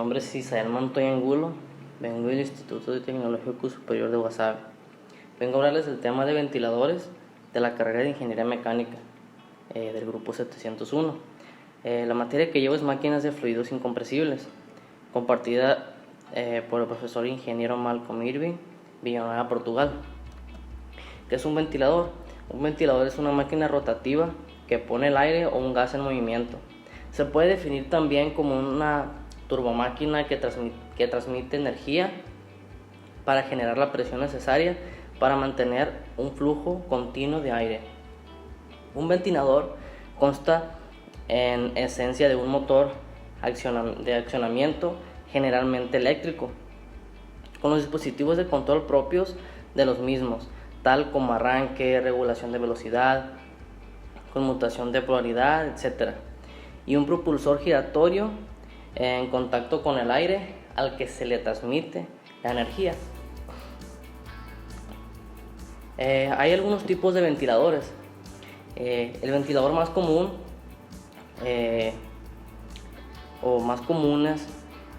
nombre es Isael Montoya Angulo, vengo del Instituto Tecnológico Superior de Guasave. Vengo a hablarles del tema de ventiladores de la carrera de Ingeniería Mecánica del grupo 701. La materia que llevo es máquinas de fluidos incompresibles, compartida por el profesor ingeniero Malcolm Irving, Villanueva, Portugal. ¿Qué es un ventilador? Un ventilador es una máquina rotativa que pone el aire o un gas en movimiento. Se puede definir también como una turbomáquina que transmite energía para generar la presión necesaria para mantener un flujo continuo de aire. Un ventilador consta en esencia de un motor de accionamiento generalmente eléctrico, con los dispositivos de control propios de los mismos, tal como arranque, regulación de velocidad, conmutación de polaridad, etc. Y un propulsor giratorio en contacto con el aire al que se le transmite la energía. Hay algunos tipos de ventiladores. El ventilador más común o más comunes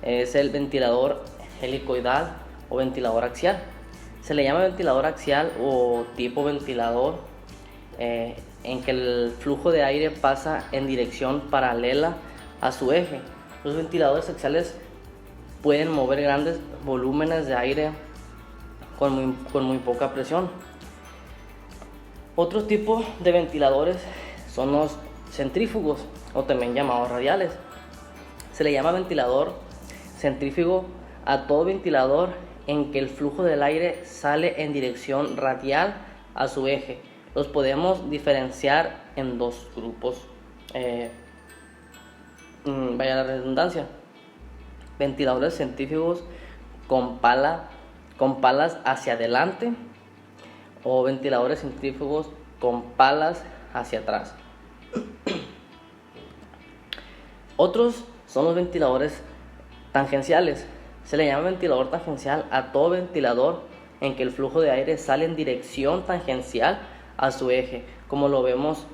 es el ventilador helicoidal o ventilador axial. Se le llama ventilador axial o tipo ventilador en que el flujo de aire pasa en dirección paralela a su eje. Los ventiladores axiales pueden mover grandes volúmenes de aire con muy poca presión. Otro tipo de ventiladores son los centrífugos o también llamados radiales. Se le llama ventilador centrífugo a todo ventilador en que el flujo del aire sale en dirección radial a su eje. Los podemos diferenciar en dos grupos, vaya la redundancia: ventiladores centrífugos con palas hacia adelante o ventiladores centrífugos con palas hacia atrás. Otros son los ventiladores tangenciales. Se le llama ventilador tangencial a todo ventilador en que el flujo de aire sale en dirección tangencial a su eje, como lo vemos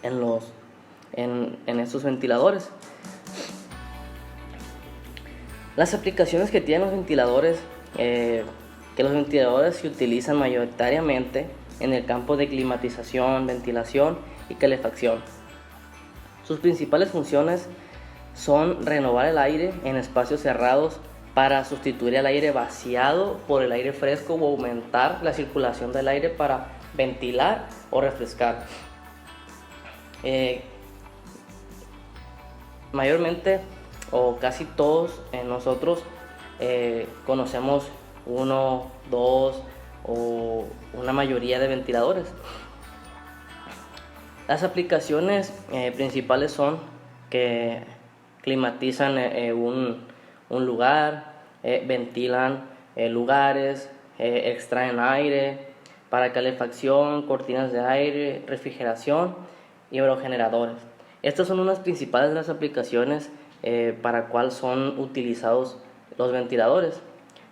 en estos ventiladores. Las aplicaciones que tienen los ventiladores, que los ventiladores se utilizan mayoritariamente en el campo de climatización, ventilación y calefacción. Sus principales funciones son renovar el aire en espacios cerrados para sustituir el aire vaciado por el aire fresco o aumentar la circulación del aire para ventilar o refrescar. Mayormente o casi todos nosotros conocemos uno, dos o una mayoría de ventiladores. Las aplicaciones principales son que climatizan un lugar, ventilan lugares, extraen aire para calefacción, cortinas de aire, refrigeración y aerogeneradores. Estas son unas principales de las aplicaciones para cual son utilizados los ventiladores,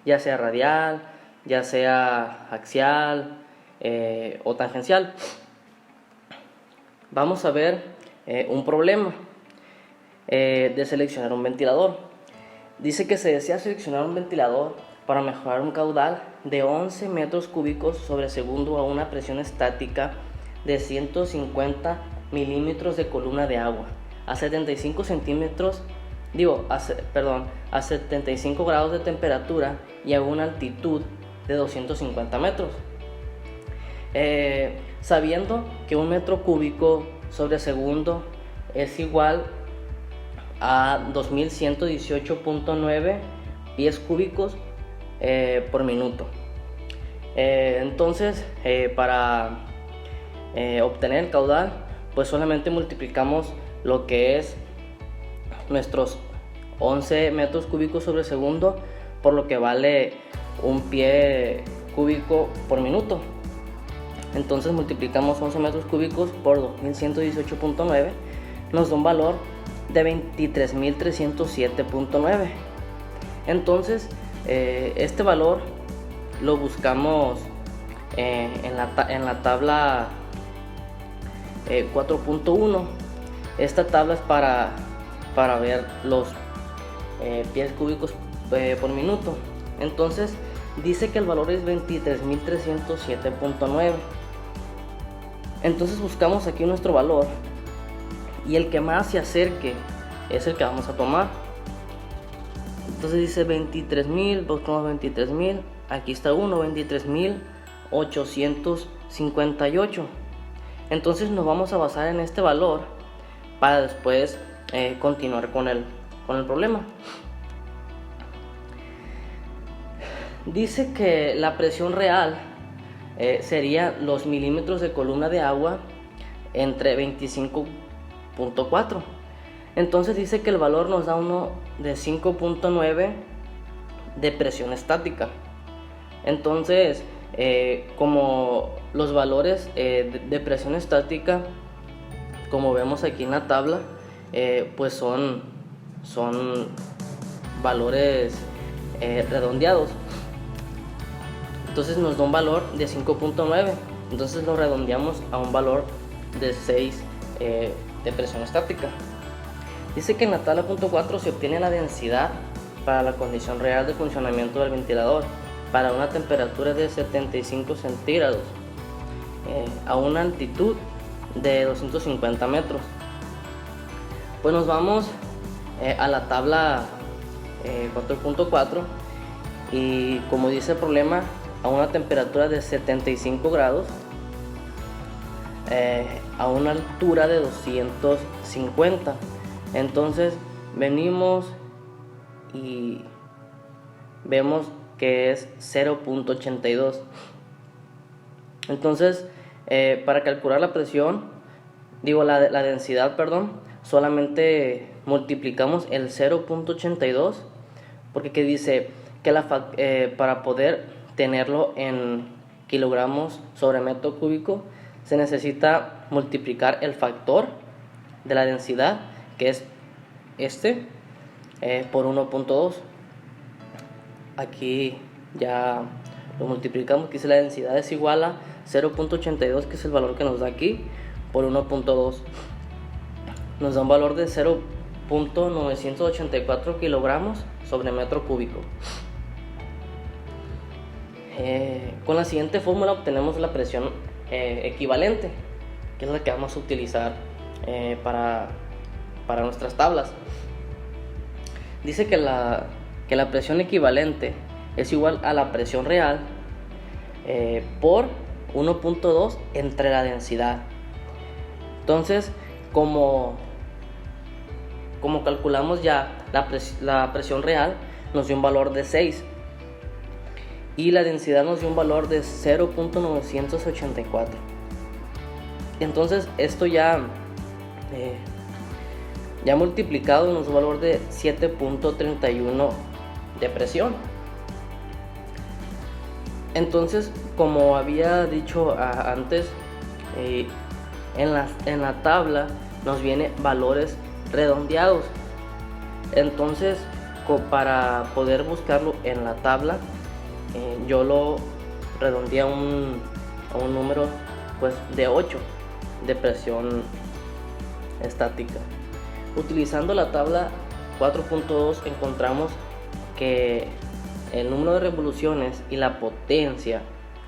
ya sea radial, ya sea axial o tangencial. Vamos a ver un problema de seleccionar un ventilador. Dice que se desea seleccionar un ventilador para mejorar un caudal de 11 metros cúbicos sobre segundo a una presión estática de 150 milímetros de columna de agua a 75 grados de temperatura y a una altitud de 250 metros. Sabiendo que un metro cúbico sobre segundo es igual a 2118.9 pies cúbicos por minuto. Entonces, para obtener el caudal, pues solamente multiplicamos lo que es nuestros 11 metros cúbicos sobre segundo por lo que vale un pie cúbico por minuto. Entonces multiplicamos 11 metros cúbicos por 2118.9, nos da un valor de 23.307.9. Entonces este valor lo buscamos en la tabla 4.1. Esta tabla es para ver pies cúbicos por minuto. Entonces dice que el valor es 23.307.9. Entonces buscamos aquí nuestro valor y el que más se acerque es el que vamos a tomar. Entonces dice 23.000, buscamos 23.000, aquí está uno, 23.858. Entonces nos vamos a basar en este valor para después continuar con el problema. Dice que la presión real sería los milímetros de columna de agua entre 25.4. Entonces dice que el valor nos da uno de 5.9 de presión estática. Entonces, como los valores de presión estática, como vemos aquí en la tabla, pues son valores redondeados. Entonces nos da un valor de 5.9. Entonces lo redondeamos a un valor de 6 de presión estática. Dice que en la tabla punto 4 se obtiene la densidad para la condición real de funcionamiento del ventilador para una temperatura de 75 centígrados a una altitud de 250 metros. Pues nos vamos a la tabla 4.4 y como dice el problema, a una temperatura de 75 grados a una altura de 250. Entonces venimos y vemos que es 0.82. Entonces para calcular la presión, la densidad, solamente multiplicamos el 0.82 porque que dice que para poder tenerlo en kilogramos sobre metro cúbico se necesita multiplicar el factor de la densidad, que es por 1.2. Aquí ya lo multiplicamos, que dice la densidad es igual a 0.82, que es el valor que nos da aquí, por 1.2. Nos da un valor de 0.984 kilogramos sobre metro cúbico. Con la siguiente fórmula obtenemos la presión equivalente, que es la que vamos a utilizar para nuestras tablas. Dice que la presión equivalente es igual a la presión real por 1.2 entre la densidad. Entonces, como calculamos ya la presión real, nos dio un valor de 6 y la densidad nos dio un valor de 0.984. Entonces esto ya multiplicado nos da un valor de 7.31 de presión. Entonces, como había dicho antes, en la tabla nos viene valores redondeados. Entonces, para poder buscarlo en la tabla, yo lo redondeé a un número pues de 8 de presión estática. Utilizando la tabla 4.2 encontramos que el número de revoluciones y la potencia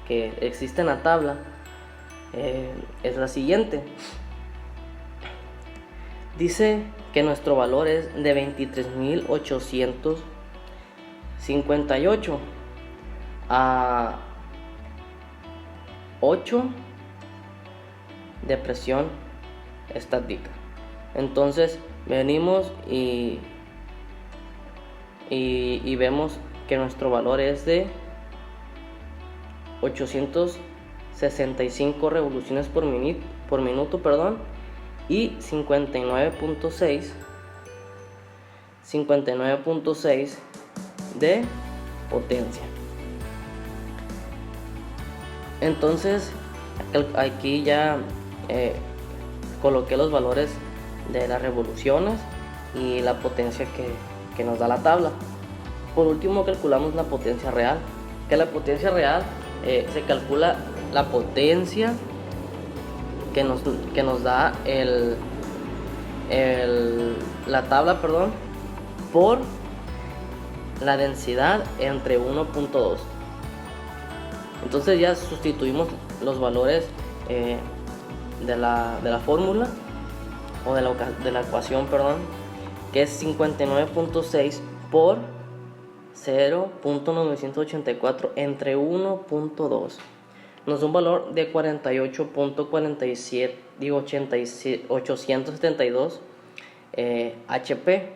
que existe en la tabla es la siguiente. Dice que nuestro valor es de 23.858 a 8 de presión estática. Entonces venimos y vemos que nuestro valor es de 865 revoluciones por minuto, y 59.6 de potencia. Entonces aquí ya coloqué los valores de las revoluciones y la potencia que nos da la tabla. Por último calculamos la potencia real, que la potencia real se calcula la potencia que nos da la tabla, por la densidad entre 1.2. Entonces ya sustituimos los valores de la fórmula o de la ecuación, perdón, que es 59.6 por 0.984 entre 1.2. Nos da un valor de 872 HP.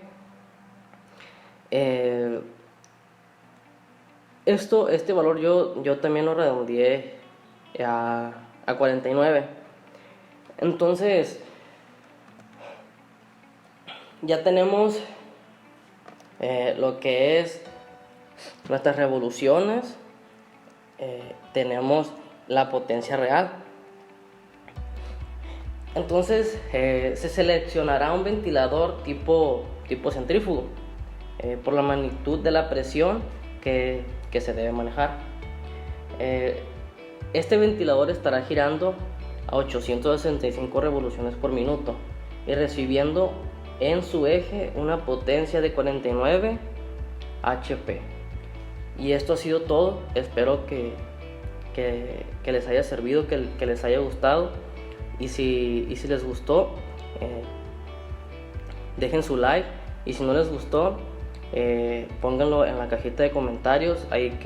Este valor yo también lo redondeé a 49. Entonces ya tenemos lo que es nuestras revoluciones, tenemos la potencia real. Entonces se seleccionará un ventilador tipo centrífugo por la magnitud de la presión que se debe manejar. Este ventilador estará girando a 865 revoluciones por minuto y recibiendo en su eje una potencia de 49 HP. Y esto ha sido todo. Espero que les haya servido, que les haya gustado. Y si les gustó, dejen su like. Y si no les gustó, pónganlo en la cajita de comentarios, ahí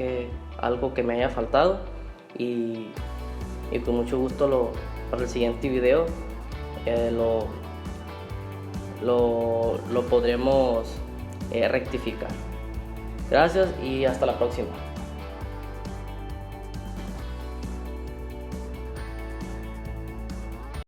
algo que me haya faltado. Y con mucho gusto para el siguiente video lo podremos rectificar. Gracias y hasta la próxima.